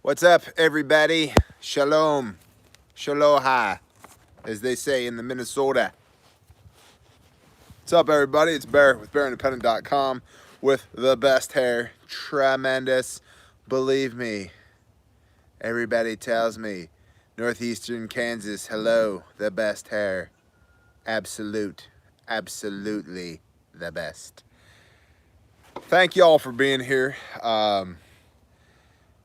What's up, everybody? Shalom. Shaloha, as they say in the Minnesota. What's up, everybody? It's Bear with BearIndependent.com with the best hair. Tremendous. Believe me, everybody tells me. Northeastern Kansas, hello, the best hair. Absolutely the best. Thank y'all for being here.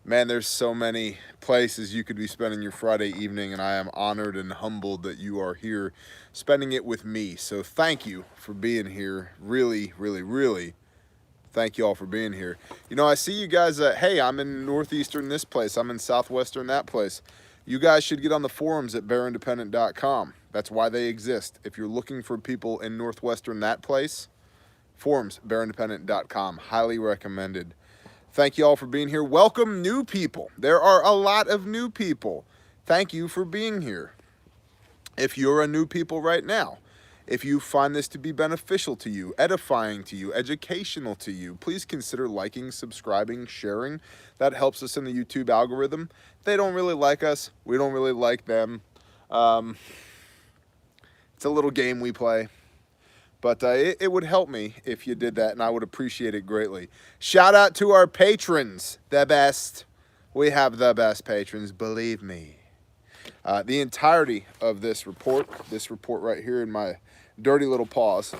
Man, there's so many places you could be spending your Friday evening, and I am honored and humbled that you are here spending it with me. So thank you for being here. Really thank you all for being here. You know, I see you guys, hey, I'm in Northeastern this place, I'm in Southwestern that place. You guys should get on the forums at bearindependent.com. That's why they exist. If you're looking for people in Northwestern that place, forums, bearindependent.com. Highly recommended. Thank you all for being here. Welcome new people. There are a lot of new people. Thank you for being here. If you're a new people right now, if you find this to be beneficial to you, edifying to you, educational to you, please consider liking, subscribing, sharing. That helps us in the YouTube algorithm. They don't really like us. We don't really like them. It's a little game we play. But it would help me if you did that, and I would appreciate it greatly. Shout out to our patrons, the best. We have the best patrons, believe me. The entirety of this report right here in my dirty little paws,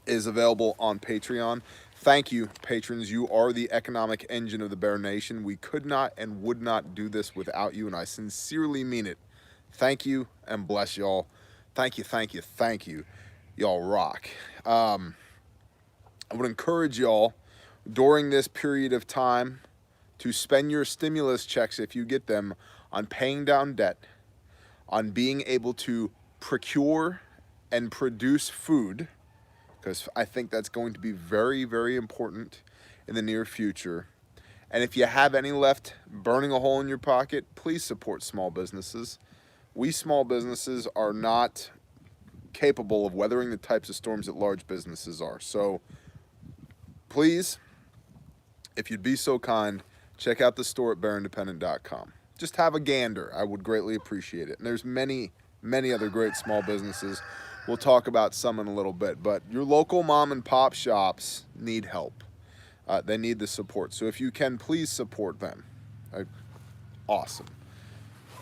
is available on Patreon. Thank you, patrons. You are the economic engine of the Bear Nation. We could not and would not do this without you, and I sincerely mean it. Thank you, and bless y'all. Thank you. Y'all rock. I would encourage y'all during this period of time to spend your stimulus checks, if you get them, on paying down debt, on being able to procure and produce food, because I think that's going to be very important in the near future. And if you have any left burning a hole in your pocket, please support small businesses. We small businesses are not capable of weathering the types of storms that large businesses are. So please, if you'd be so kind, check out the store at bearindependent.com. Just have a gander. I would greatly appreciate it. And there's many other great small businesses. We'll talk about some in a little bit, but your local mom and pop shops need help. They need the support. So if you can, please support them. Awesome.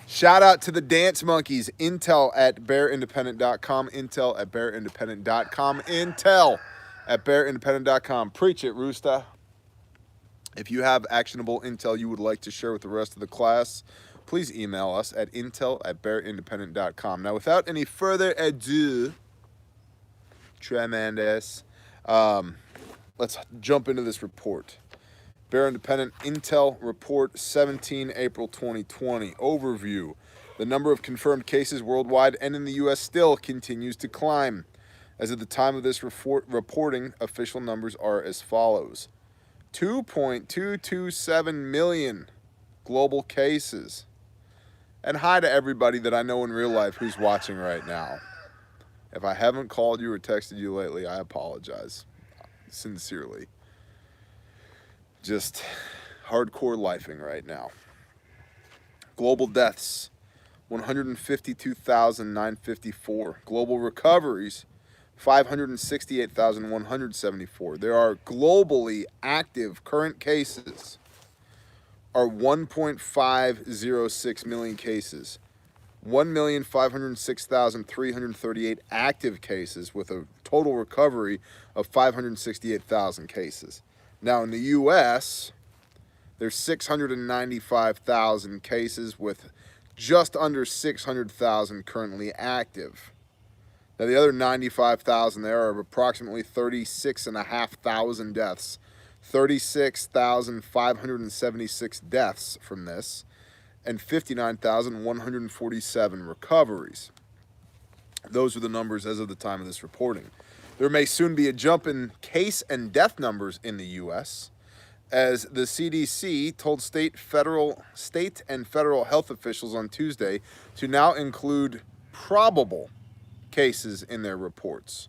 Shout out to the Dance Monkeys. Intel at bearindependent.com. Intel at bearindependent.com. Intel at bearindependent.com. Preach it, Rooster. If you have actionable intel you would like to share with the rest of the class, please email us at intel@bearindependent.com. Now, without any further ado, tremendous, let's jump into this report. Bear Independent Intel Report 17 April 2020. Overview. The number of confirmed cases worldwide and in the U.S. still continues to climb. As of the time of this reporting, official numbers are as follows. 2.227 million global cases. And hi to everybody that I know in real life who's watching right now. If I haven't called you or texted you lately, I apologize. Sincerely. Just hardcore lifing right now. Global deaths, 152,954. Global recoveries, 568,174. There are globally active current cases are 1.506 million cases. 1,506,338 active cases with a total recovery of 568,000 cases. Now, in the U.S., there's 695,000 cases with just under 600,000 currently active. Now, the other 95,000 there are approximately 36,500 deaths, 36,576 deaths from this, and 59,147 recoveries. Those are the numbers as of the time of this reporting. There may soon be a jump in case and death numbers in the U.S., as the CDC told state and federal health officials on Tuesday to now include probable cases in their reports.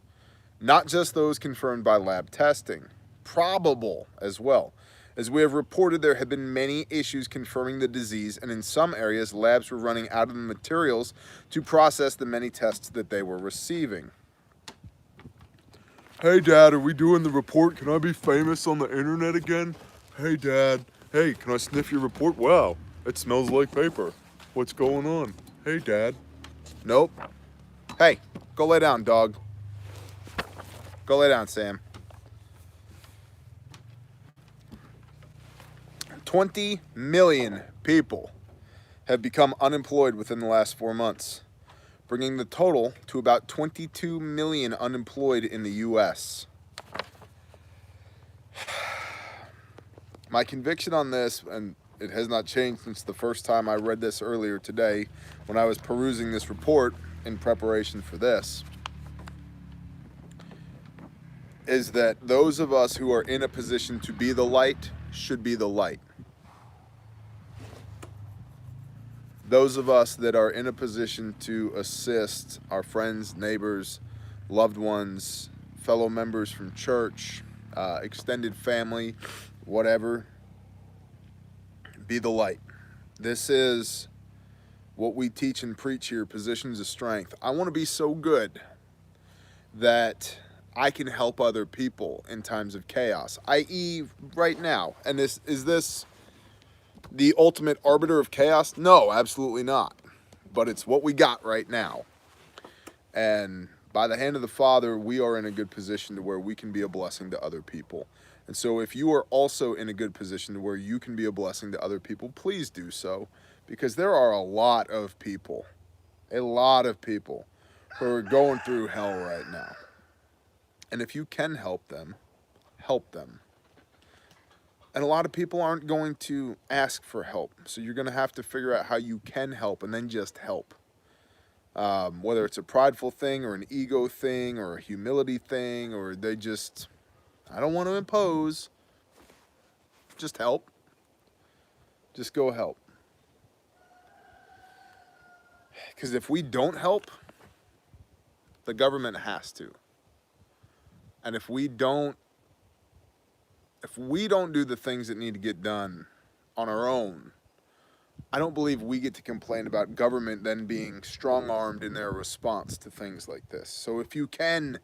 Not just those confirmed by lab testing, probable as well. As we have reported, there have been many issues confirming the disease, and in some areas, labs were running out of the materials to process the many tests that they were receiving. Hey, Dad, are we doing the report? Can I be famous on the internet again? Hey, Dad. Hey, can I sniff your report? Wow, it smells like paper. What's going on? Hey, Dad. Nope. Hey, go lay down, dog. Go lay down, Sam. 20 million people have become unemployed within the last 4 months, bringing the total to about 22 million unemployed in the U.S. My conviction on this, and it has not changed since the first time I read this earlier today when I was perusing this report in preparation for this, is that those of us who are in a position to be the light should be the light. Those of us that are in a position to assist our friends, neighbors, loved ones, fellow members from church, extended family, whatever, be the light. This is what we teach and preach here, positions of strength. I want to be so good that I can help other people in times of chaos, i.e. right now. And is this the ultimate arbiter of chaos? No, absolutely not. But it's what we got right now. And by the hand of the Father, we are in a good position to where we can be a blessing to other people. And so if you are also in a good position to where you can be a blessing to other people, please do so. Because there are a lot of people who are going through hell right now. And if you can help them, help them. And a lot of people aren't going to ask for help. So you're going to have to figure out how you can help and then just help. Whether it's a prideful thing or an ego thing or a humility thing, or they just, I don't want to impose. Just help. Just go help. Because if we don't help, the government has to. And if we don't do the things that need to get done on our own, I don't believe we get to complain about government then being strong-armed in their response to things like this. So if you can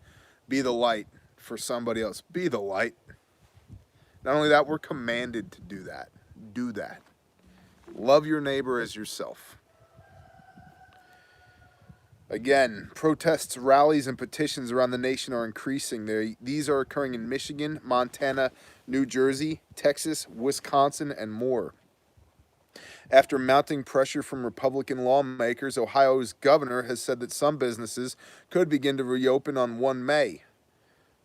be the light for somebody else, be the light. Not only that, we're commanded to do that. Do that. Love your neighbor as yourself. Again, protests, rallies, and petitions around the nation are increasing. These are occurring in Michigan, Montana, New Jersey, Texas, Wisconsin, and more. After mounting pressure from Republican lawmakers, Ohio's governor has said that some businesses could begin to reopen on 1 May.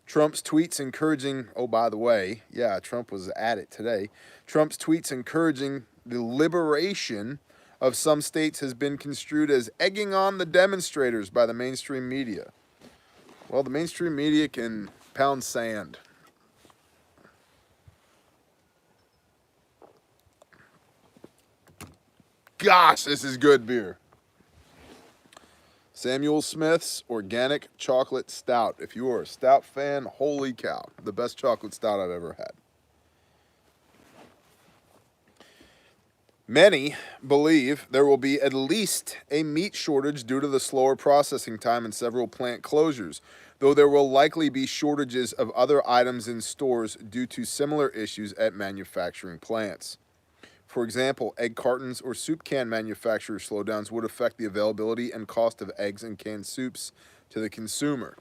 Trump's tweets encouraging, oh, by the way, yeah, Trump was at it today. Trump's tweets encouraging the liberation of some states has been construed as egging on the demonstrators by the mainstream media. Well, the mainstream media can pound sand. Gosh, this is good beer. Samuel Smith's Organic Chocolate Stout. If you are a stout fan, holy cow, the best chocolate stout I've ever had. Many believe there will be at least a meat shortage due to the slower processing time and several plant closures, though there will likely be shortages of other items in stores due to similar issues at manufacturing plants. For example, egg cartons or soup can manufacturer slowdowns would affect the availability and cost of eggs and canned soups to the consumer.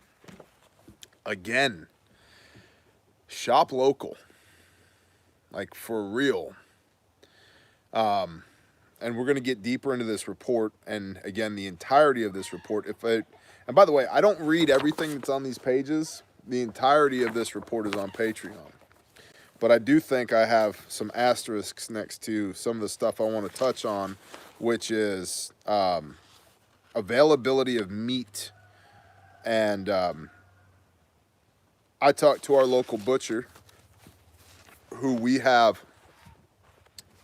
Again, shop local, like for real. And we're going to get deeper into this report, and again, the entirety of this report. And by the way, I don't read everything that's on these pages. The entirety of this report is on Patreon. But I do think I have some asterisks next to some of the stuff I want to touch on, which is availability of meat. And I talked to our local butcher, who we have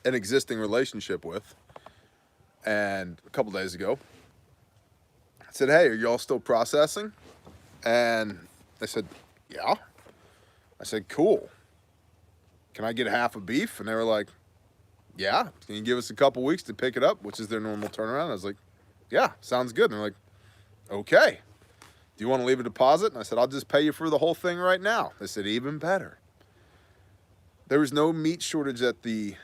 an existing relationship with, and a couple days ago I said, hey, are y'all still processing? And they said, yeah. I said, cool. can I get half a beef? And they were like, yeah. Can you give us a couple weeks to pick it up, which is their normal turnaround? I was like, yeah, sounds good. And they're like, okay. Do you want to leave a deposit? And I said, I'll just pay you for the whole thing right now. They said, even better. There was no meat shortage at the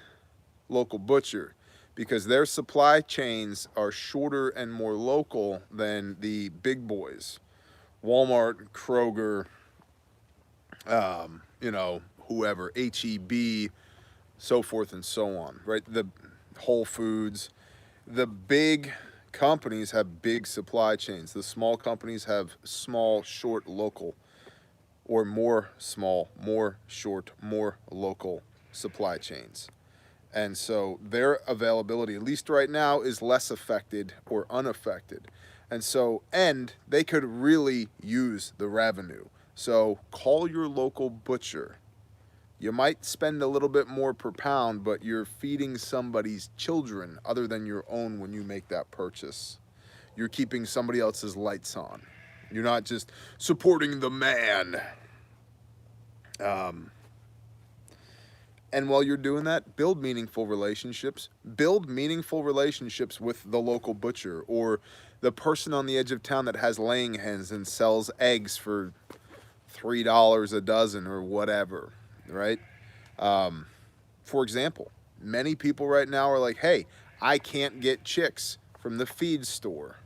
local butcher because their supply chains are shorter and more local than the big boys. Walmart, Kroger, you know, whoever, HEB, so forth and so on, right? The Whole Foods. The big companies have big supply chains. The small companies have small, short, local, or more small, more short, more local supply chains. And so their availability, at least right now, is less affected or unaffected. And so, and they could really use the revenue. So call your local butcher. You might spend a little bit more per pound, but you're feeding somebody's children other than your own when you make that purchase. You're keeping somebody else's lights on. You're not just supporting the man. And while you're doing that, build meaningful relationships. Build meaningful relationships with the local butcher or the person on the edge of town that has laying hens and sells eggs for $3 a dozen or whatever, right? For example, many people right now are like, hey, I can't get chicks from the feed store.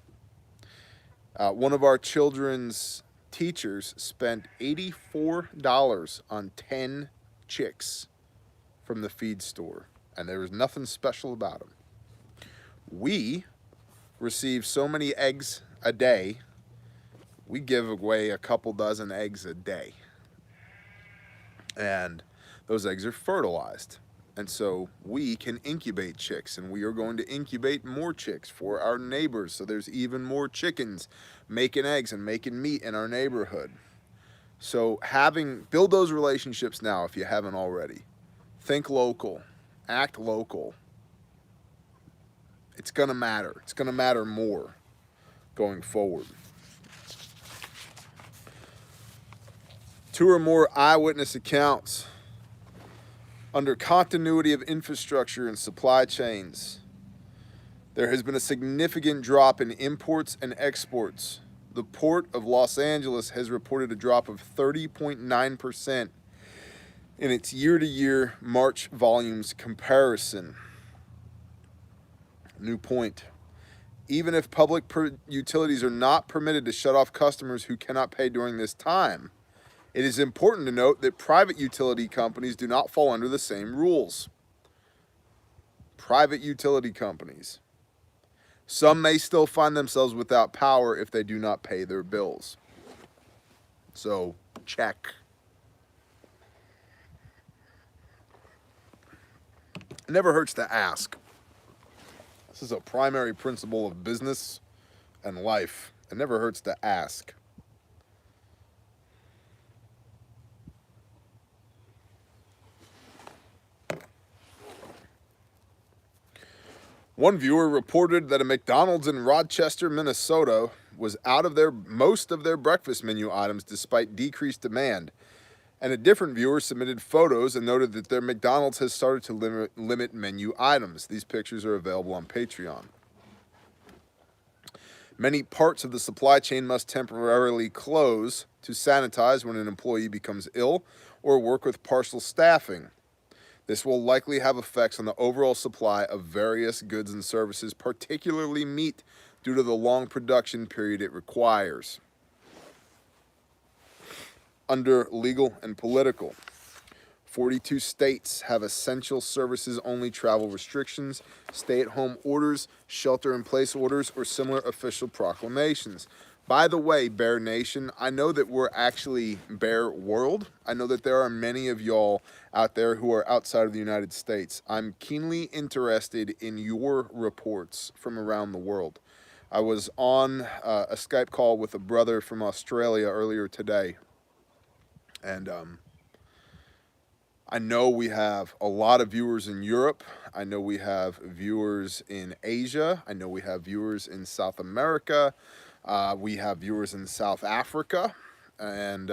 One of our children's teachers spent $84 on 10 chicks from the feed store, and there was nothing special about them. We receive so many eggs a day, we give away a couple dozen eggs a day. And those eggs are fertilized. And so we can incubate chicks, and we are going to incubate more chicks for our neighbors. So there's even more chickens making eggs and making meat in our neighborhood. So build those relationships now if you haven't already. Think local, act local. It's gonna matter. It's gonna matter more going forward. 2 or more eyewitness accounts. Under continuity of infrastructure and supply chains, there has been a significant drop in imports and exports. The Port of Los Angeles has reported a drop of 30.9% in its year-to-year March volumes comparison. New point. Even if public utilities are not permitted to shut off customers who cannot pay during this time, it is important to note that private utility companies do not fall under the same rules. Private utility companies. Some may still find themselves without power if they do not pay their bills. So, check. It never hurts to ask. This is a primary principle of business and life. It never hurts to ask. One viewer reported that a McDonald's in Rochester, Minnesota was out of most of their breakfast menu items despite decreased demand. And a different viewer submitted photos and noted that their McDonald's has started to limit menu items. These pictures are available on Patreon. Many parts of the supply chain must temporarily close to sanitize when an employee becomes ill or work with partial staffing. This will likely have effects on the overall supply of various goods and services, particularly meat, due to the long production period it requires. Under legal and political, 42 states have essential services only travel restrictions, stay-at-home orders, shelter-in-place orders, or similar official proclamations. By the way, Bear Nation, I know that we're actually Bear World. I know that there are many of y'all out there who are outside of the United States. I'm keenly interested in your reports from around the world. I was on a Skype call with a brother from Australia earlier today. And I know we have a lot of viewers in Europe. I know we have viewers in Asia. I know we have viewers in South America. We have viewers in South Africa. And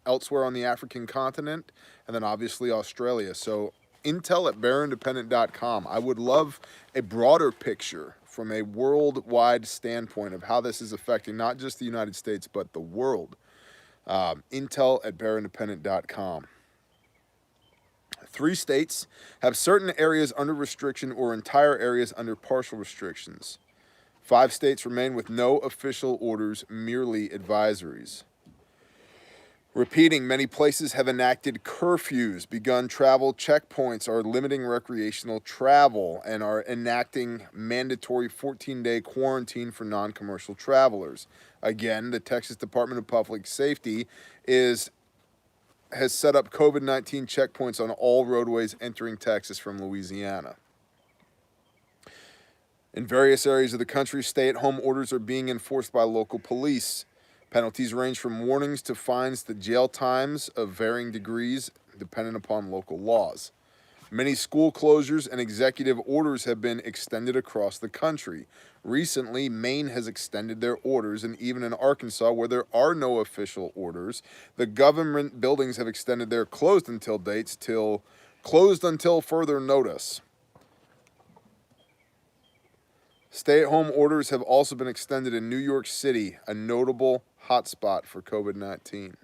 elsewhere on the African continent, and then obviously Australia. So intel at bearindependent.com. I would love a broader picture from a worldwide standpoint of how this is affecting not just the United States, but the world. Intel at bearindependent.com. 3 states have certain areas under restriction or entire areas under partial restrictions. 5 states remain with no official orders, merely advisories. Repeating, many places have enacted curfews, begun travel checkpoints, are limiting recreational travel, and are enacting mandatory 14-day quarantine for non-commercial travelers. Again, the Texas Department of Public Safety has set up COVID-19 checkpoints on all roadways entering Texas from Louisiana. In various areas of the country, stay-at-home orders are being enforced by local police. Penalties range from warnings to fines to jail times of varying degrees, dependent upon local laws. Many school closures and executive orders have been extended across the country. Recently, Maine has extended their orders, and even in Arkansas, where there are no official orders, the government buildings have extended their closed until dates till closed until further notice. Stay-at-home orders have also been extended in New York City, a notable hotspot for COVID-19.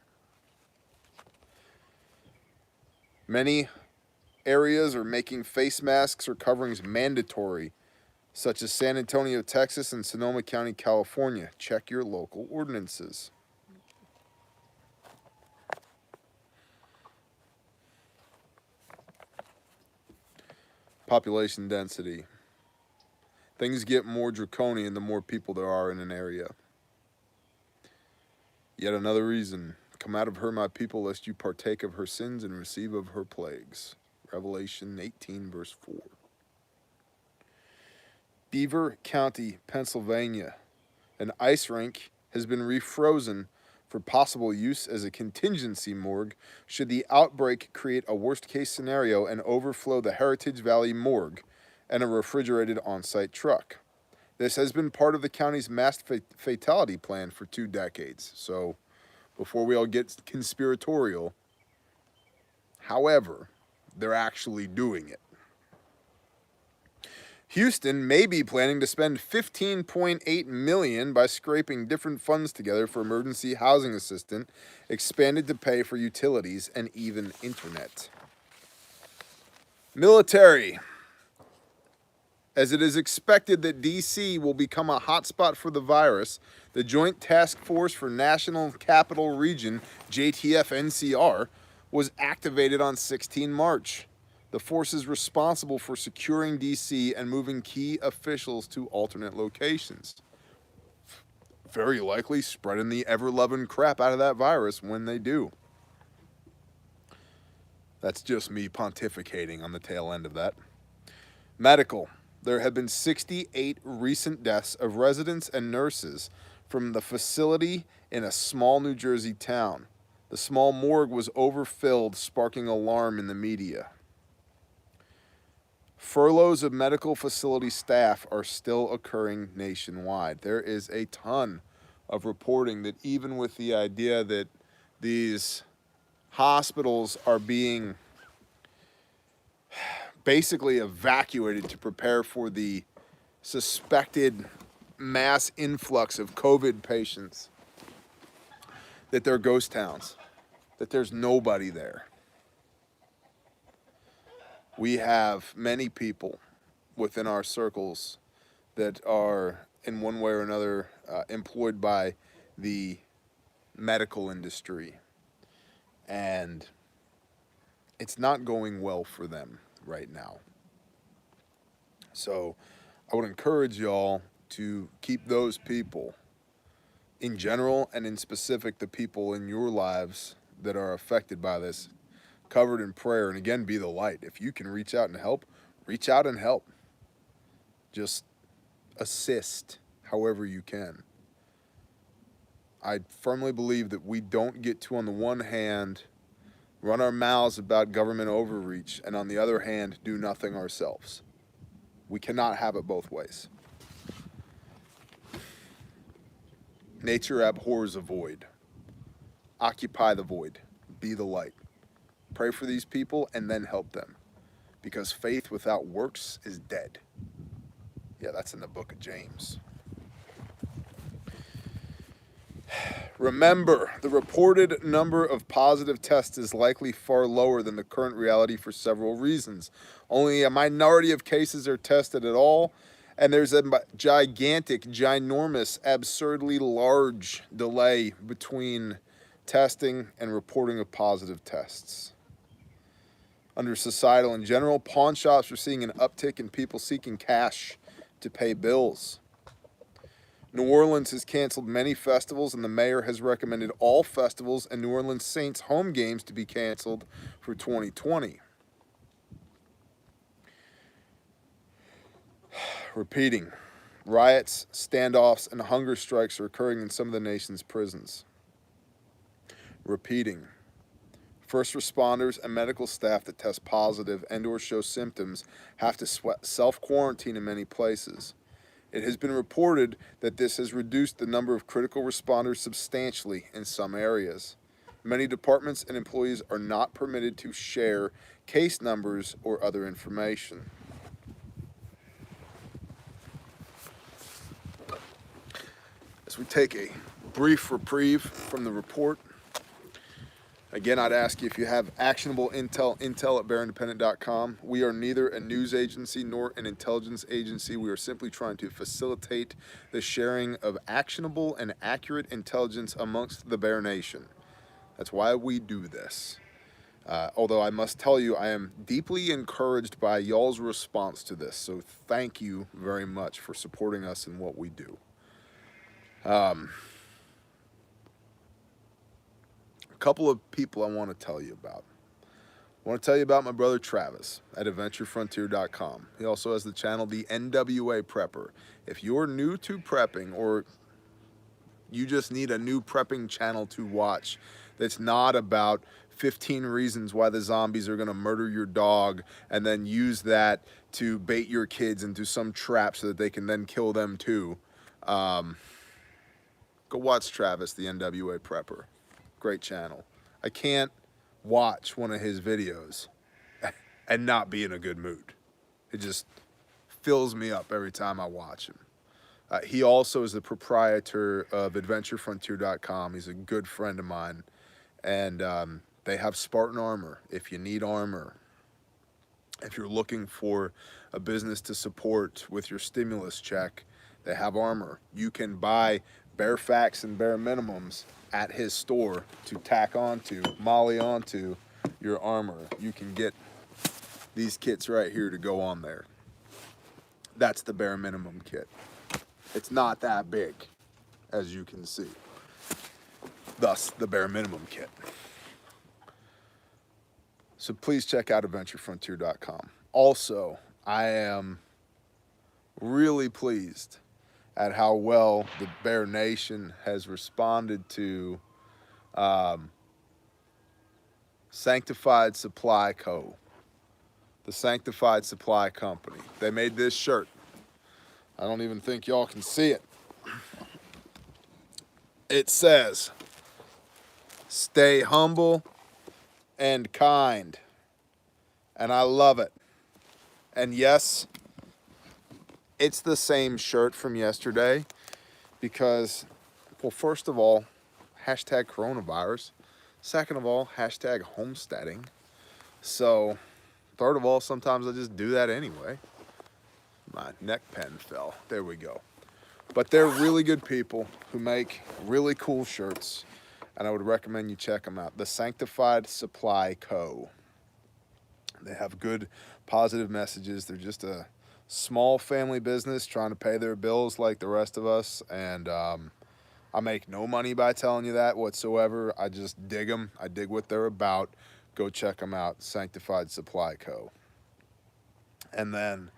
Many areas are making face masks or coverings mandatory, such as San Antonio, Texas, and Sonoma County, California. Check your local ordinances. Population density. Things get more draconian the more people there are in an area. Yet another reason, come out of her, my people, lest you partake of her sins and receive of her plagues. Revelation 18, verse 4. Beaver County, Pennsylvania. An ice rink has been refrozen for possible use as a contingency morgue should the outbreak create a worst-case scenario and overflow the Heritage Valley morgue and a refrigerated on-site truck. This has been part of the county's mass fatality plan for 2 decades. So, before we all get conspiratorial, however, they're actually doing it. Houston may be planning to spend $15.8 million by scraping different funds together for emergency housing assistance, expanded to pay for utilities and even internet. Military. As it is expected that D.C. will become a hotspot for the virus, the Joint Task Force for National Capital Region, JTF-NCR, was activated on 16 March. The force is responsible for securing D.C. and moving key officials to alternate locations. Very likely spreading the ever-loving crap out of that virus when they do. That's just me pontificating on the tail end of that. Medical. There have been 68 recent deaths of residents and nurses from the facility in a small New Jersey town. The small morgue was overfilled, sparking alarm in the media. Furloughs of medical facility staff are still occurring nationwide. There is a ton of reporting that even with the idea that these hospitals are being basically evacuated to prepare for the suspected mass influx of COVID patients, that they're ghost towns, that there's nobody there. We have many people within our circles that are in one way or another employed by the medical industry, and it's not going well for them right now. So I would encourage y'all to keep those people in general and in specific the people in your lives that are affected by this covered in prayer, and again, be the light. If you can reach out and help, reach out and help. Just assist however you can. I firmly believe that we don't get to, on the one hand, run our mouths about government overreach, and on the other hand, do nothing ourselves. We cannot have it both ways. Nature abhors a void. Occupy the void. be the light. Pray for these people and then help them, because faith without works is dead. Yeah, that's in the book of James. Remember, the reported number of positive tests is likely far lower than the current reality for several reasons. Only a minority of cases are tested at all, and there's a gigantic, ginormous, absurdly large delay between testing and reporting of positive tests. Under societal in general, pawn shops are seeing an uptick in people seeking cash to pay bills. New Orleans has canceled many festivals, and the mayor has recommended all festivals and New Orleans Saints home games to be canceled for 2020. Repeating, riots, standoffs, and hunger strikes are occurring in some of the nation's prisons. Repeating, first responders and medical staff that test positive and or show symptoms have to self-quarantine in many places. It has been reported that this has reduced the number of critical responders substantially in some areas. Many departments and employees are not permitted to share case numbers or other information. As we take a brief reprieve from the report, again, I'd ask you if you have actionable intel at bearindependent.com. We are neither a news agency nor an intelligence agency. We are simply trying to facilitate the sharing of actionable and accurate intelligence amongst the Bear Nation. That's why we do this. Although I must tell you, I am deeply encouraged by y'all's response to this. So thank you very much for supporting us in what we do. A couple of people I want to tell you about. I want to tell you about my brother Travis at adventurefrontier.com. He also has the channel The NWA Prepper. If you're new to prepping, or you just need a new prepping channel to watch that's not about 15 reasons why the zombies are going to murder your dog and then use that to bait your kids into some trap so that they can then kill them too, go watch Travis, the NWA Prepper. Great channel. I can't watch one of his videos and not be in a good mood. It just fills me up every time I watch him. He also is the proprietor of adventurefrontier.com. He's a good friend of mine. And they have Spartan armor if you need armor. If you're looking for a business to support with your stimulus check, they have armor. You can buy bare facts and bare minimums at his store to tack onto, molly onto your armor. You can get these kits right here to go on there. That's the bare minimum kit. It's not that big, as you can see. Thus, the bare minimum kit. So please check out adventurefrontier.com. Also, I am really pleased at how well the Bear Nation has responded to Sanctified Supply Co., the Sanctified Supply Company. They made this shirt. I don't even think y'all can see it. It says, "Stay humble and kind." And I love it. And yes, it's the same shirt from yesterday because, well, first of all, hashtag coronavirus. Second of all, hashtag homesteading. So, third of all, sometimes I just do that anyway. My neck pen fell. There we go. But they're really good people who make really cool shirts, and I would recommend you check them out. The Sanctified Supply Co. They have good, positive messages. They're just a small family business trying to pay their bills like the rest of us, and I make no money by telling you that whatsoever. I just dig them. I dig what they're about. Go check them out, Sanctified Supply Co. And then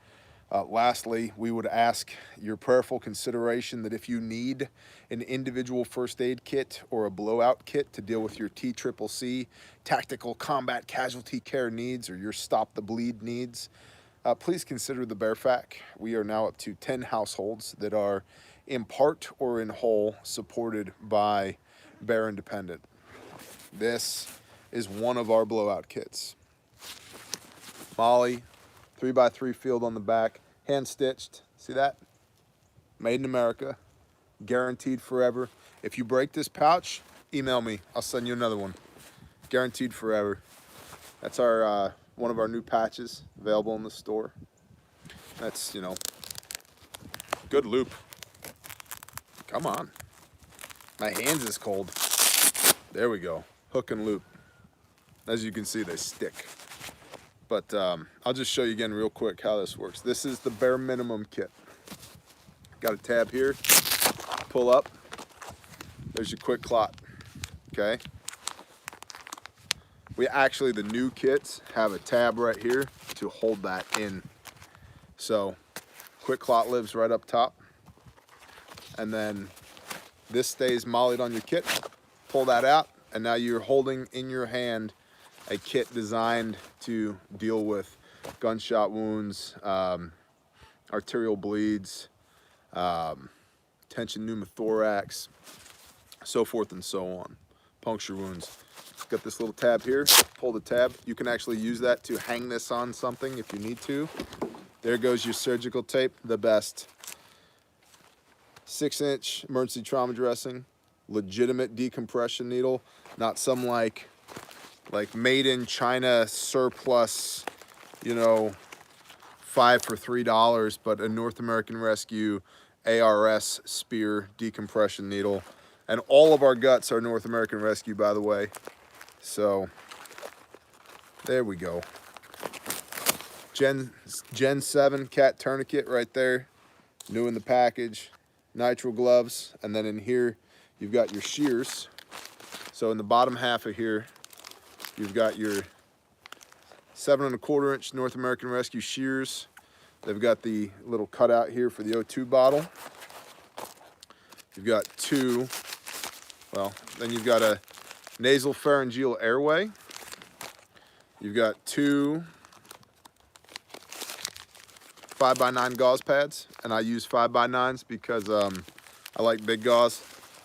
lastly, we would ask your prayerful consideration that if you need an individual first aid kit or a blowout kit to deal with your TCCC, tactical combat casualty care needs, or your stop the bleed needs, please consider the BearFac. We are now up to 10 households that are in part or in whole supported by Bear Independent. This is one of our blowout kits. Molly, 3x3 field on the back, hand stitched. See that? Made in America, guaranteed forever. If you break this pouch, email me. I'll send you another one. Guaranteed forever. That's our one of our new patches available in the store. That's, you know, good loop. Come on. My hands is cold. There we go. Hook and loop. As you can see, they stick. But I'll just show you again real quick how this works. This is the bare minimum kit. Got a tab here. Pull up. There's your quick clot. Okay. We actually, the new kits have a tab right here to hold that in. So quick clot lives right up top. And then this stays mollied on your kit. Pull that out, and now you're holding in your hand a kit designed to deal with gunshot wounds, arterial bleeds, tension pneumothorax, so forth and so on, puncture wounds. Got this little tab here. Pull the tab. You can actually use that to hang this on something if you need to. There goes your surgical tape, the best. 6-inch emergency trauma dressing, legitimate decompression needle, not some like made in China surplus, you know, 5 for $3, but a North American Rescue ARS spear decompression needle. And all of our guts are North American Rescue, by the way. So there we go. Gen 7 cat tourniquet right there, new in the package. Nitrile gloves, and then in here you've got your shears. So in the bottom half of here you've got your 7 1/4 inch North American Rescue shears. They've got the little cutout here for the O2 bottle. You've got two, well, then you've got a nasal pharyngeal airway. You've got two 5x9 gauze pads, and I use 5x9s because I like big gauze.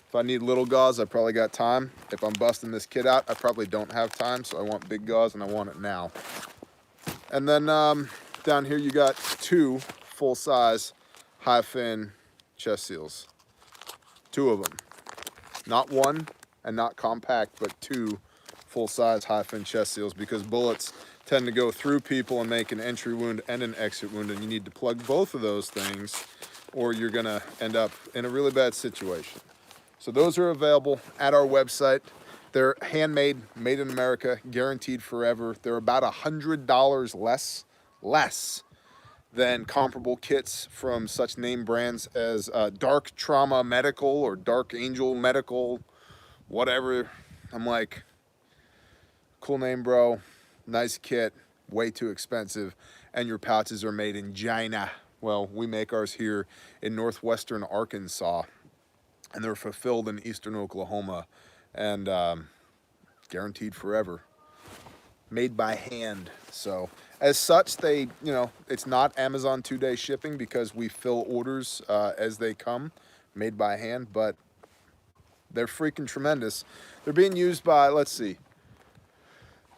If I need little gauze, I probably got time. If I'm busting this kit out, I probably don't have time, so I want big gauze, and I want it now. And then down here you got two full-size high-fin chest seals. Two of them. Not one and not compact, but two full-size high-fin chest seals, because bullets tend to go through people and make an entry wound and an exit wound, and you need to plug both of those things or you're gonna end up in a really bad situation. So those are available at our website. They're handmade, made in America, guaranteed forever. They're about $100 less than comparable kits from such name brands as Dark Trauma Medical or Dark Angel Medical, whatever. I'm like, cool name, bro. Nice kit, way too expensive, and your pouches are made in China. Well, we make ours here in northwestern Arkansas, and they're fulfilled in eastern Oklahoma, and guaranteed forever. Made by hand. So as such, they, you know, it's not Amazon 2-day shipping because we fill orders as they come, made by hand, but they're freaking tremendous. They're being used by, let's see,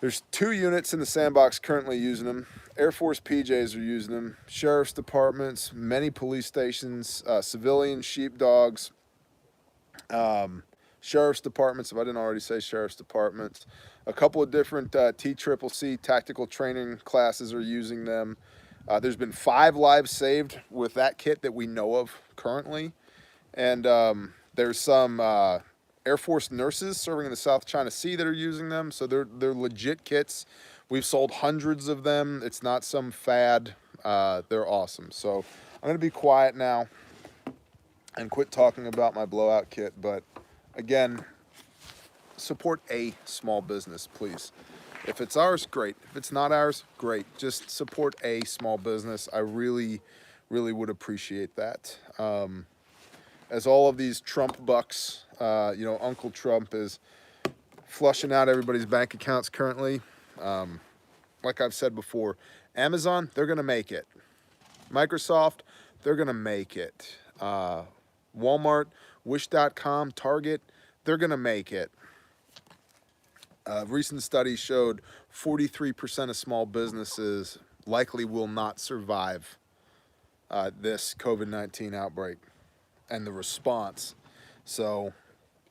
there's 2 units in the sandbox currently using them. Air Force PJs are using them. Sheriff's departments, many police stations, civilian sheepdogs, sheriff's departments, if I didn't already say sheriff's departments. A couple of different TCCC tactical training classes are using them. There's been 5 lives saved with that kit that we know of currently. And there's some Air Force nurses serving in the South China Sea that are using them. So they're legit kits. We've sold hundreds of them. It's not some fad. They're awesome. So I'm going to be quiet now and quit talking about my blowout kit. But again, support a small business, please. If it's ours, great. If it's not ours, great. Just support a small business. I really, really would appreciate that. As all of these Trump bucks, you know, Uncle Trump is flushing out everybody's bank accounts currently. Like I've said before, Amazon, they're going to make it. Microsoft, they're going to make it. Walmart, Wish.com, Target, they're going to make it. Recent study showed 43% of small businesses likely will not survive this COVID-19 outbreak and the response. So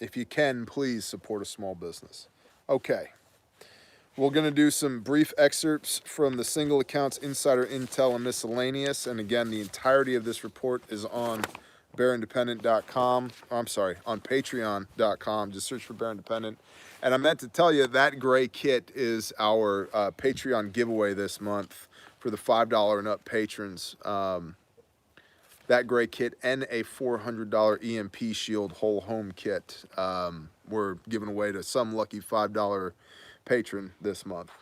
if you can, please support a small business. Okay. We're going to do some brief excerpts from the Single Accounts, Insider Intel, and Miscellaneous. And again, the entirety of this report is on bearindependent.com. I'm sorry, on patreon.com. Just search for Bear Independent. And I meant to tell you that gray kit is our Patreon giveaway this month for the $5 and up patrons. That gray kit and a $400 EMP Shield whole home kit we're giving away to some lucky $5 patron this month.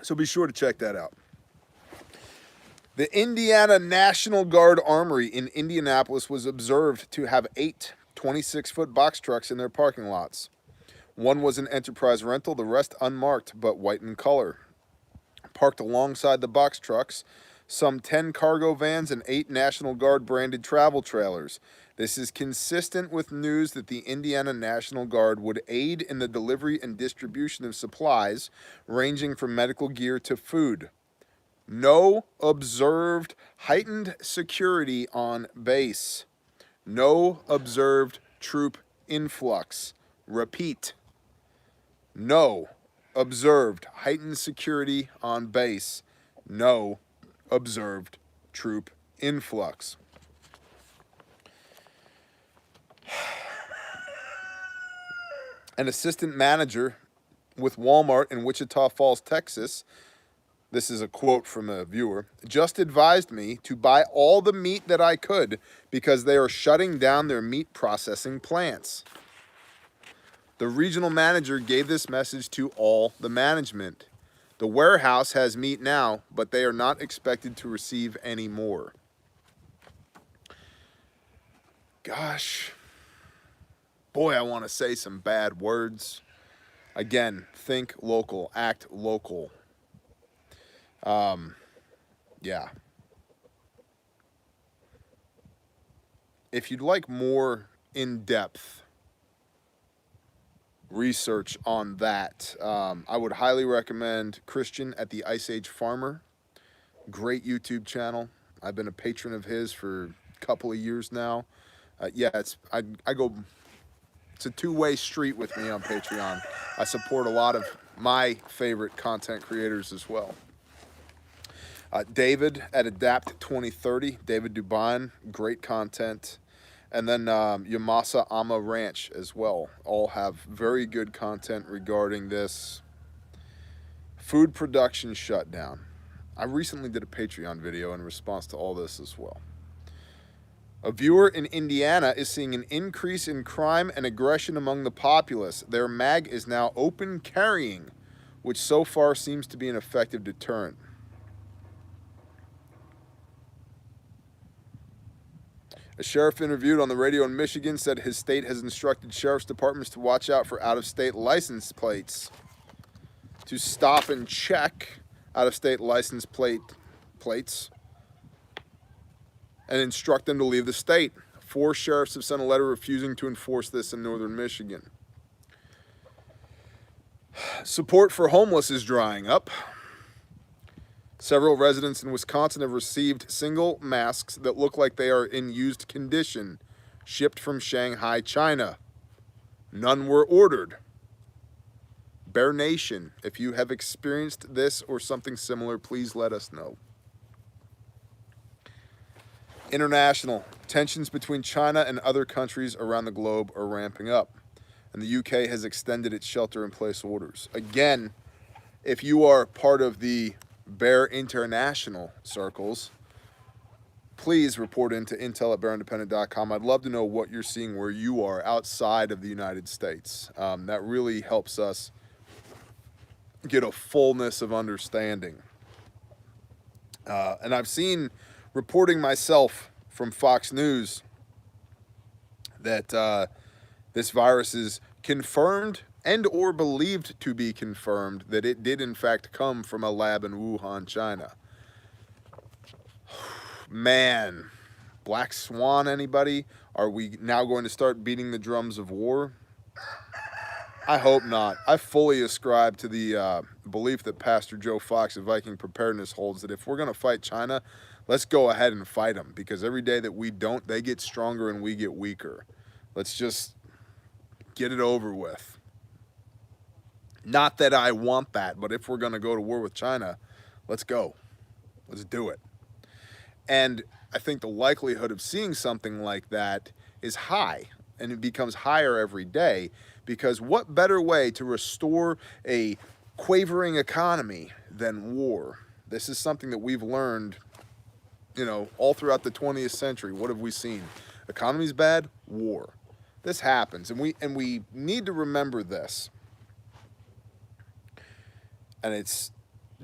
So be sure to check that out. The Indiana National Guard Armory in Indianapolis was observed to have 8 26-foot box trucks in their parking lots. One was an enterprise rental, the rest unmarked but white in color. Parked alongside the box trucks, some 10 cargo vans and 8 National Guard branded travel trailers. This is consistent with news that the Indiana National Guard would aid in the delivery and distribution of supplies ranging from medical gear to food. No observed heightened security on base. No observed troop influx. Repeat. No observed heightened security on base. No observed troop influx. An assistant manager with Walmart in Wichita Falls, Texas, this is a quote from a viewer, just advised me to buy all the meat that I could because they are shutting down their meat processing plants. The regional manager gave this message to all the management. The warehouse has meat now, but they are not expected to receive any more. Gosh. Boy, I want to say some bad words. Again, think local, act local. Yeah. If you'd like more in-depth research on that, I would highly recommend Christian at the Ice Age Farmer. Great YouTube channel. I've been a patron of his for a couple of years now. It's a two-way street with me on Patreon. I support a lot of my favorite content creators as well. David at Adapt 2030, David Dubine, great content. And then Yamasa Ama Ranch as well. All have very good content regarding this food production shutdown. I recently did a Patreon video in response to all this as well. A viewer in Indiana is seeing an increase in crime and aggression among the populace. Their mag is now open carrying, which so far seems to be an effective deterrent. A sheriff interviewed on the radio in Michigan said his state has instructed sheriff's departments to watch out for out-of-state license plates, to stop and check out-of-state license plates, and instruct them to leave the state. 4 sheriffs have sent a letter refusing to enforce this in northern Michigan. Support for homeless is drying up. Several residents in Wisconsin have received single masks that look like they are in used condition, shipped from Shanghai, China. None were ordered. Bear Nation, if you have experienced this or something similar, please let us know. International. Tensions between China and other countries around the globe are ramping up, and the UK has extended its shelter-in-place orders. Again, if you are part of the Bear International circles, please report into intel at bearindependent.com. I'd love to know what you're seeing where you are outside of the United States. That really helps us get a fullness of understanding. And I've seen reporting myself from Fox News that this virus is confirmed and or believed to be confirmed that it did in fact come from a lab in Wuhan, China. Man, Black Swan, anybody? Are we now going to start beating the drums of war? I hope not. I fully ascribe to the belief that Pastor Joe Fox of Viking Preparedness holds, that if we're going to fight China, let's go ahead and fight them, because every day that we don't, they get stronger and we get weaker. Let's just get it over with. Not that I want that, but if we're going to go to war with China, let's go. Let's do it. And I think the likelihood of seeing something like that is high, and it becomes higher every day, because what better way to restore a quavering economy than war? This is something that we've learned, all throughout the 20th century. What have we seen? Economy's bad, war. This happens, and we need to remember this. And it's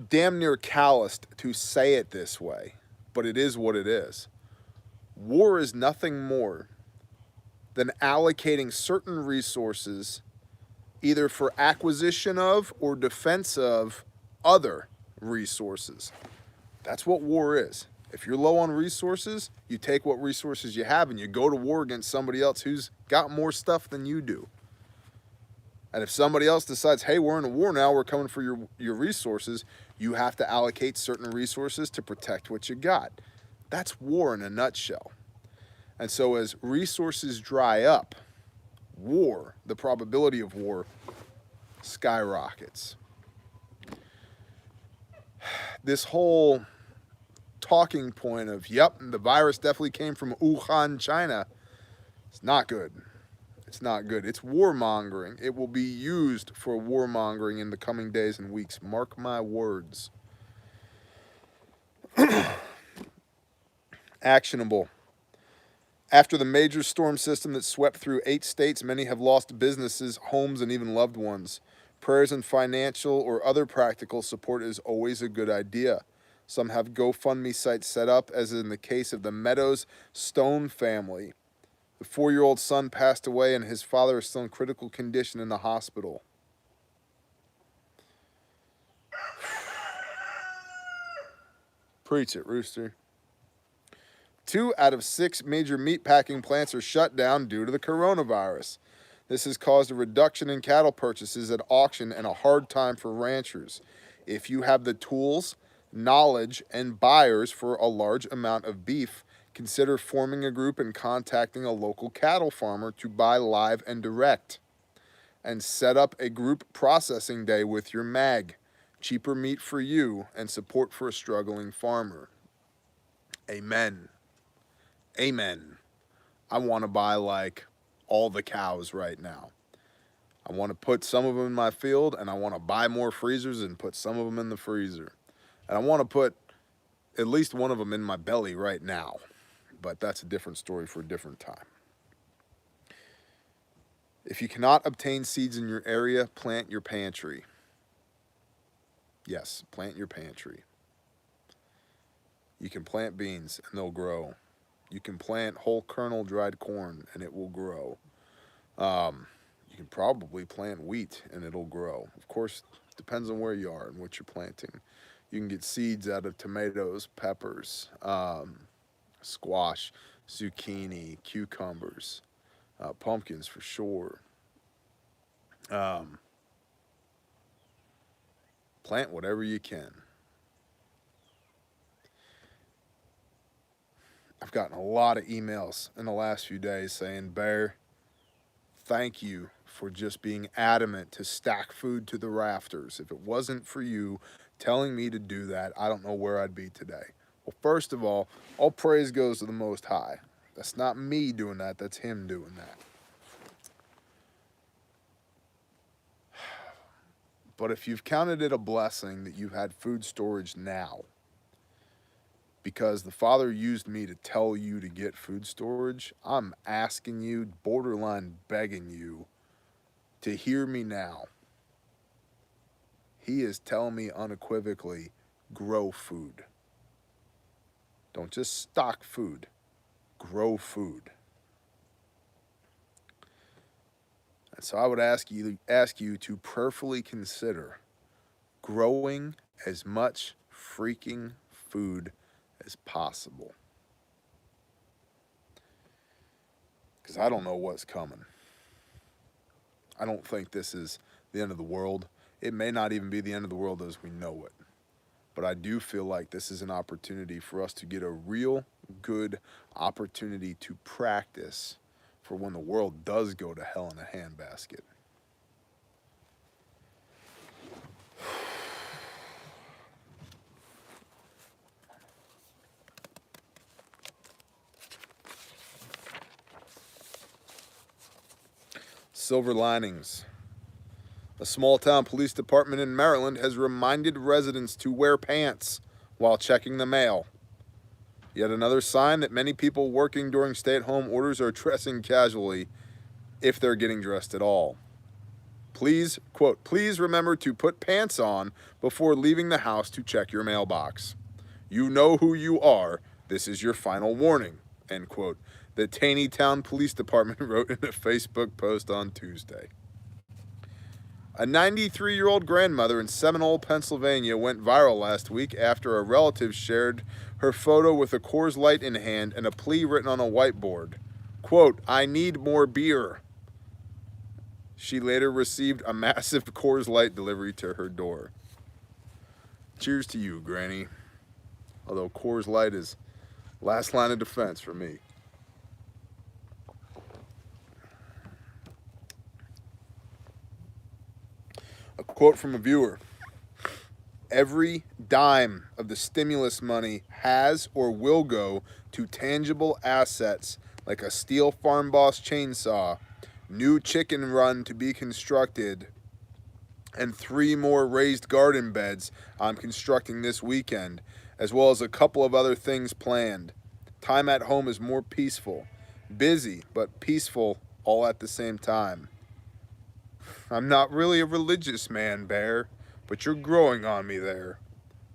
damn near calloused to say it this way, but it is what it is. War is nothing more than allocating certain resources either for acquisition of or defense of other resources. That's what war is. If you're low on resources, you take what resources you have and you go to war against somebody else who's got more stuff than you do. And if somebody else decides, hey, we're in a war now, we're coming for your resources, you have to allocate certain resources to protect what you got. That's war in a nutshell. And so as resources dry up, war, the probability of war, skyrockets. This whole talking point of, yep, the virus definitely came from Wuhan, China, it's not good. It's not good. It's warmongering. It will be used for warmongering in the coming days and weeks. Mark my words. Actionable. After the major storm system that swept through 8 states, many have lost businesses, homes, and even loved ones. Prayers and financial or other practical support is always a good idea. Some have GoFundMe sites set up, as in the case of the Meadows Stone family. The 4-year-old son passed away, and his father is still in critical condition in the hospital. Preach it, Rooster. 2 out of 6 major meatpacking plants are shut down due to the coronavirus. This has caused a reduction in cattle purchases at auction and a hard time for ranchers. If you have the tools, knowledge, and buyers for a large amount of beef, consider forming a group and contacting a local cattle farmer to buy live and direct. And set up a group processing day with your mag. Cheaper meat for you and support for a struggling farmer. Amen. Amen. I want to buy all the cows right now. I want to put some of them in my field, and I want to buy more freezers and put some of them in the freezer. And I want to put at least one of them in my belly right now. But that's a different story for a different time. If you cannot obtain seeds in your area, plant your pantry. Yes, plant your pantry. You can plant beans and they'll grow. You can plant whole kernel dried corn and it will grow. You can probably plant wheat and it'll grow. Of course, it depends on where you are and what you're planting. You can get seeds out of tomatoes, peppers, squash, zucchini, cucumbers, pumpkins for sure. Plant whatever you can. I've gotten a lot of emails in the last few days saying, Bear, thank you for just being adamant to stack food to the rafters. If it wasn't for you telling me to do that, I don't know where I'd be today. Well, first of all praise goes to the Most High. That's not me doing that. That's him doing that. But if you've counted it a blessing that you've had food storage now, because the Father used me to tell you to get food storage, I'm asking you, borderline begging you, to hear me now. He is telling me unequivocally, grow food. Don't just stock food, grow food. And so I would ask you to prayerfully consider growing as much freaking food as possible. Because I don't know what's coming. I don't think this is the end of the world. It may not even be the end of the world as we know it. But I do feel like this is an opportunity for us to get a real good opportunity to practice for when the world does go to hell in a handbasket. Silver linings. A small-town police department in Maryland has reminded residents to wear pants while checking the mail. Yet another sign that many people working during stay-at-home orders are dressing casually, if they're getting dressed at all. Please, quote, please remember to put pants on before leaving the house to check your mailbox. You know who you are. This is your final warning, end quote. The Taneytown Police Department wrote in a Facebook post on Tuesday. A 93-year-old grandmother in Seminole, Pennsylvania went viral last week after a relative shared her photo with a Coors Light in hand and a plea written on a whiteboard. Quote, I need more beer. She later received a massive Coors Light delivery to her door. Cheers to you, Granny. Although Coors Light is last line of defense for me. A quote from a viewer. Every dime of the stimulus money has or will go to tangible assets like a steel farm boss chainsaw, new chicken run to be constructed, and 3 more raised garden beds I'm constructing this weekend, as well as a couple of other things planned. Time at home is more peaceful. Busy, but peaceful all at the same time. I'm not really a religious man, Bear, but you're growing on me there.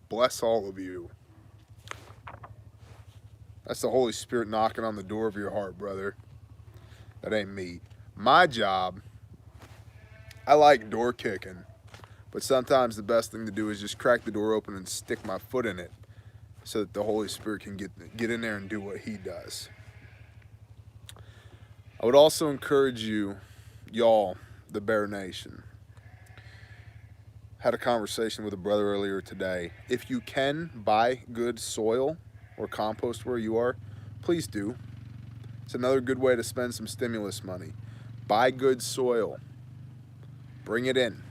Bless all of you. That's the Holy Spirit knocking on the door of your heart, brother. That ain't me. My job, I like door kicking, but sometimes the best thing to do is just crack the door open and stick my foot in it so that the Holy Spirit can get in there and do what he does. I would also encourage you, y'all, the Bear Nation. Had a conversation with a brother earlier today. If you can buy good soil or compost where you are, please do. It's another good way to spend some stimulus money. Buy good soil. Bring it in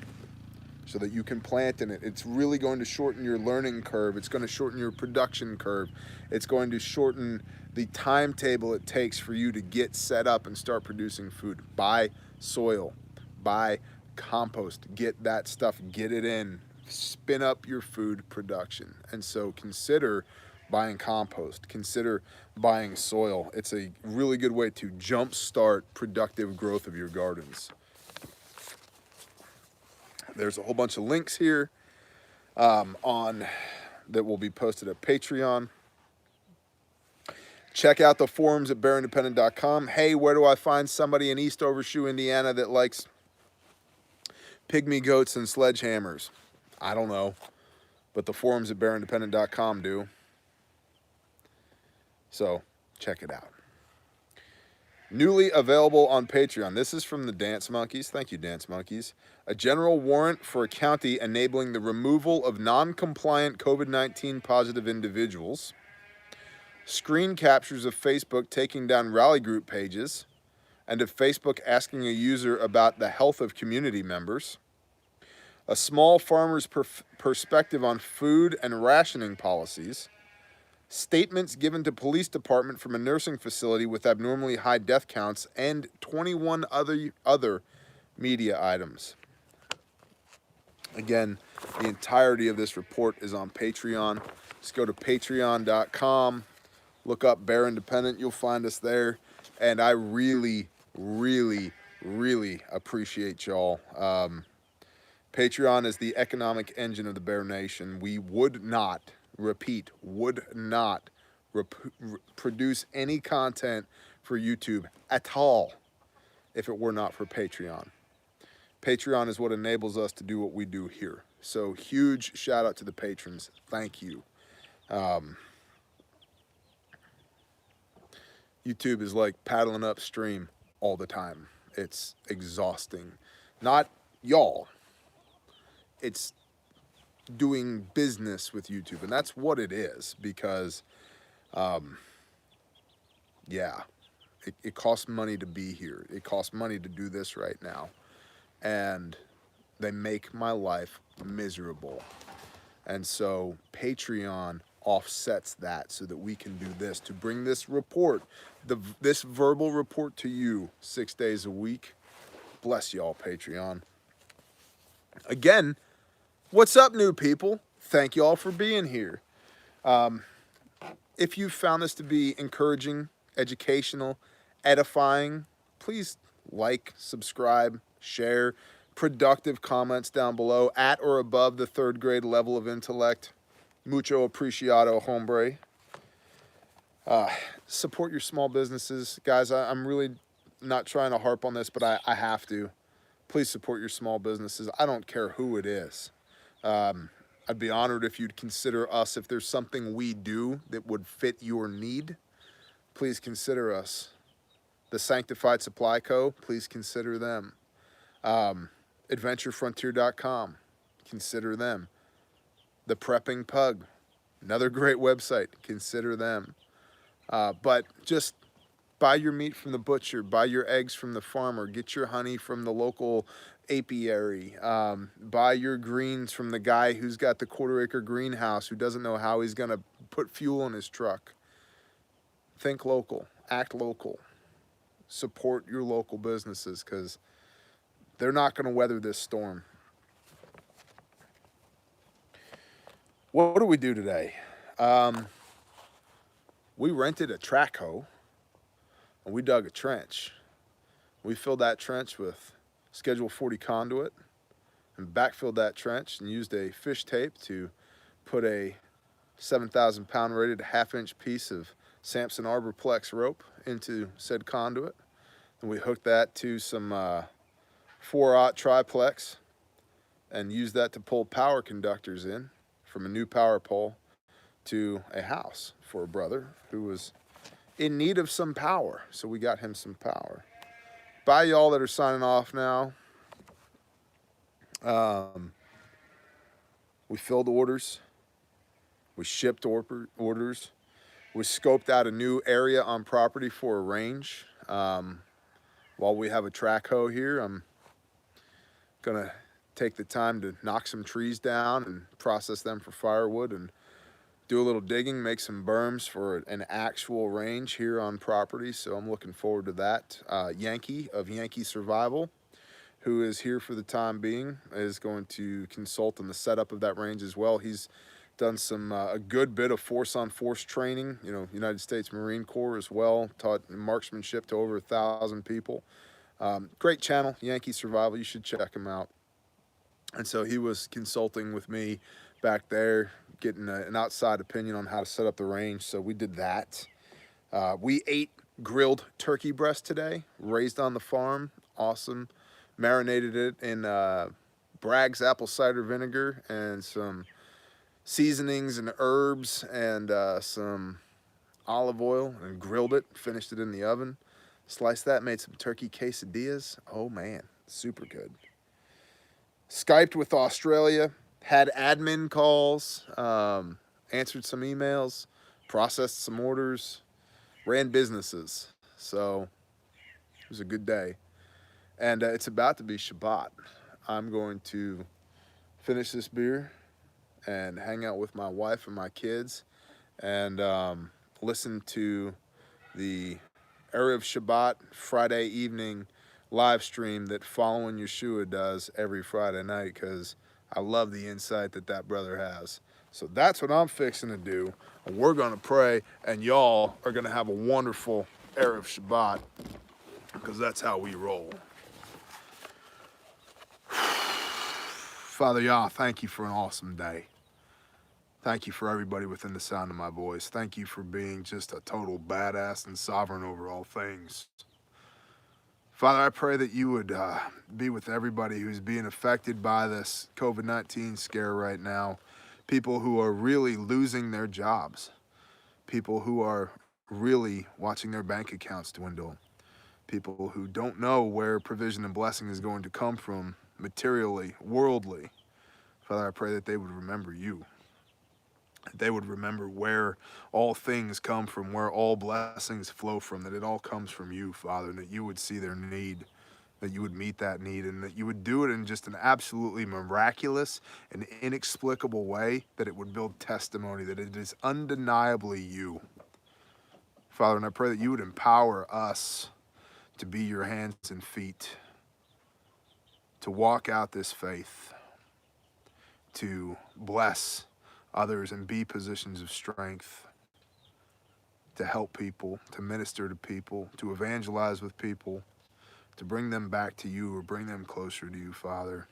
so that you can plant in it. It's really going to shorten your learning curve. It's going to shorten your production curve. It's going to shorten the timetable it takes for you to get set up and start producing food. Buy soil. Buy compost. Get that stuff. Get it in. Spin up your food production. And so consider buying compost. Consider buying soil. It's a really good way to jumpstart productive growth of your gardens. There's a whole bunch of links here that will be posted at Patreon. Check out the forums at bearindependent.com. Hey, where do I find somebody in East Overshoe, Indiana that likes pygmy goats and sledgehammers? I don't know, but the forums at bearindependent.com do. So check it out. Newly available on Patreon. This is from the Dance Monkeys. Thank you, Dance Monkeys. A general warrant for a county enabling the removal of non-compliant COVID-19 positive individuals. Screen captures of Facebook taking down rally group pages, and of Facebook asking a user about the health of community members. A small farmer's perspective on food and rationing policies. Statements given to police department from a nursing facility with abnormally high death counts, and 21 other media items. Again, the entirety of this report is on Patreon. Just go to patreon.com, look up Bear Independent, you'll find us there. And I really, really, really appreciate y'all. Patreon is the economic engine of the Bear Nation. We would not, repeat, would not produce any content for YouTube at all if it were not for Patreon. Patreon is what enables us to do what we do here. So huge shout out to the patrons. Thank you. YouTube is like paddling upstream all the time. It's exhausting not y'all. It's doing business with YouTube, and that's what it is, because yeah, it costs money to be here. It costs money to do this right now, and they make my life miserable. And so Patreon offsets that so that we can do this, to bring this report, this verbal report to you 6 days a week. Bless y'all, Patreon. Again, what's up, new people? Thank you all for being here. If you found this to be encouraging, educational, edifying, please like, subscribe, share. Productive comments down below, at or above the 3rd grade level of intellect. Mucho apreciado, hombre. Support your small businesses. Guys, I'm really not trying to harp on this, but I have to. Please support your small businesses. I don't care who it is. I'd be honored if you'd consider us. If there's something we do that would fit your need, please consider us. The Sanctified Supply Co., please consider them. AdventureFrontier.com, consider them. The Prepping Pug, another great website, consider them. But just buy your meat from the butcher, buy your eggs from the farmer, get your honey from the local apiary, buy your greens from the guy who's got the 1/4-acre greenhouse, who doesn't know how he's gonna put fuel in his truck. Think local, act local, support your local businesses, because they're not going to weather this storm. What do we do today? We rented a track hoe, and we dug a trench. We filled that trench with Schedule 40 conduit, and backfilled that trench and used a fish tape to put a 7,000 pound rated 1/2-inch piece of Samson Arborplex rope into said conduit. And we hooked that to some 4/0 triplex and used that to pull power conductors in from a new power pole to a house for a brother who was in need of some power. So we got him some power. Bye, y'all that are signing off now. We filled orders. We shipped orders. We scoped out a new area on property for a range. While we have a track hoe here, I'm gonna take the time to knock some trees down and process them for firewood, and do a little digging, make some berms for an actual range here on property. So I'm looking forward to that. Yankee of Yankee Survival, who is here for the time being, is going to consult on the setup of that range as well. He's done some a good bit of force-on-force training, you know, United States Marine Corps as well, taught marksmanship to over 1,000 people. Great channel, Yankee Survival, you should check him out. And so he was consulting with me back there, getting an outside opinion on how to set up the range. So we did that. We ate grilled turkey breast today, raised on the farm, awesome. Marinated it in Bragg's apple cider vinegar and some seasonings and herbs and some olive oil, and grilled it, finished it in the oven. Sliced that, made some turkey quesadillas. Oh man, super good. Skyped with Australia, had admin calls, answered some emails, processed some orders, ran businesses. So it was a good day. And it's about to be Shabbat. I'm going to finish this beer and hang out with my wife and my kids, and listen to the Erev Shabbat Friday evening live stream that Following Yeshua does every Friday night, because I love the insight that that brother has. So that's what I'm fixing to do. And we're going to pray, and y'all are going to have a wonderful Erev Shabbat, because that's how we roll. Father Yah, thank you for an awesome day. Thank you for everybody within the sound of my voice. Thank you for being just a total badass and sovereign over all things. Father, I pray that you would be with everybody who's being affected by this COVID-19 scare right now. People who are really losing their jobs. People who are really watching their bank accounts dwindle. people who don't know where provision and blessing is going to come from materially, worldly. Father, I pray that they would remember you. That they would remember where all things come from, where all blessings flow from, that it all comes from you, Father, and that you would see their need, that you would meet that need, and that you would do it in just an absolutely miraculous and inexplicable way, that it would build testimony, that it is undeniably you. Father, and I pray that you would empower us to be your hands and feet, to walk out this faith, to bless others and be positions of strength, to help people, to minister to people, to evangelize with people, to bring them back to you or bring them closer to you, Father.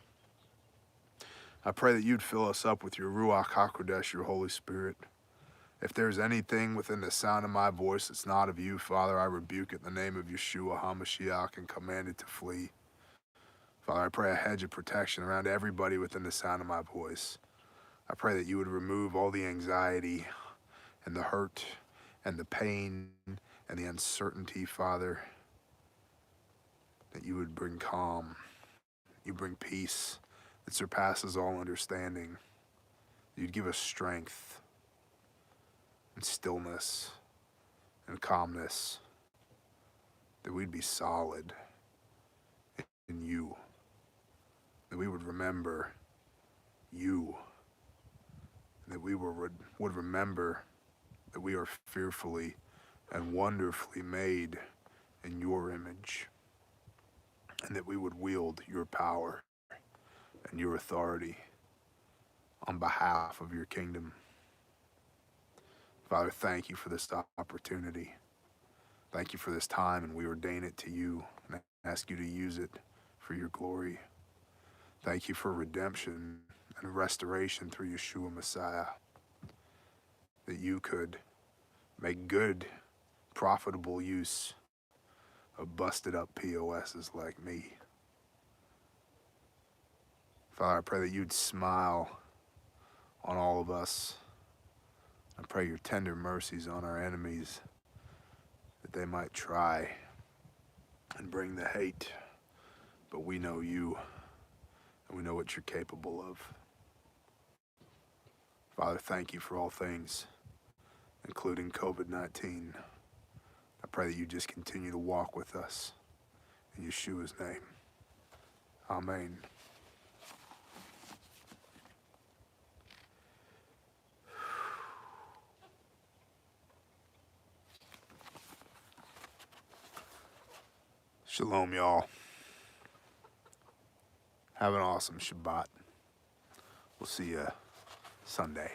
I pray that you'd fill us up with your Ruach HaKodesh, your Holy Spirit. If there's anything within the sound of my voice that's not of you, Father, I rebuke it in the name of Yeshua HaMashiach and command it to flee. Father, I pray a hedge of protection around everybody within the sound of my voice. I pray that you would remove all the anxiety and the hurt and the pain and the uncertainty, Father. That you would bring calm. You bring peace that surpasses all understanding. You'd give us strength and stillness and calmness. That we'd be solid in you. That we would remember you. And that we would remember that we are fearfully and wonderfully made in your image. And that we would wield your power and your authority on behalf of your kingdom. Father, thank you for this opportunity. Thank you for this time, and we ordain it to you and ask you to use it for your glory. Thank you for redemption and restoration through Yeshua Messiah, that you could make good, profitable use of busted up POSs like me. Father, I pray that you'd smile on all of us. I pray your tender mercies on our enemies, that they might try and bring the hate, but we know you, and we know what you're capable of. Father, thank you for all things, including COVID-19. I pray that you just continue to walk with us. In Yeshua's name, amen. Shalom, y'all. Have an awesome Shabbat. We'll see you Sunday.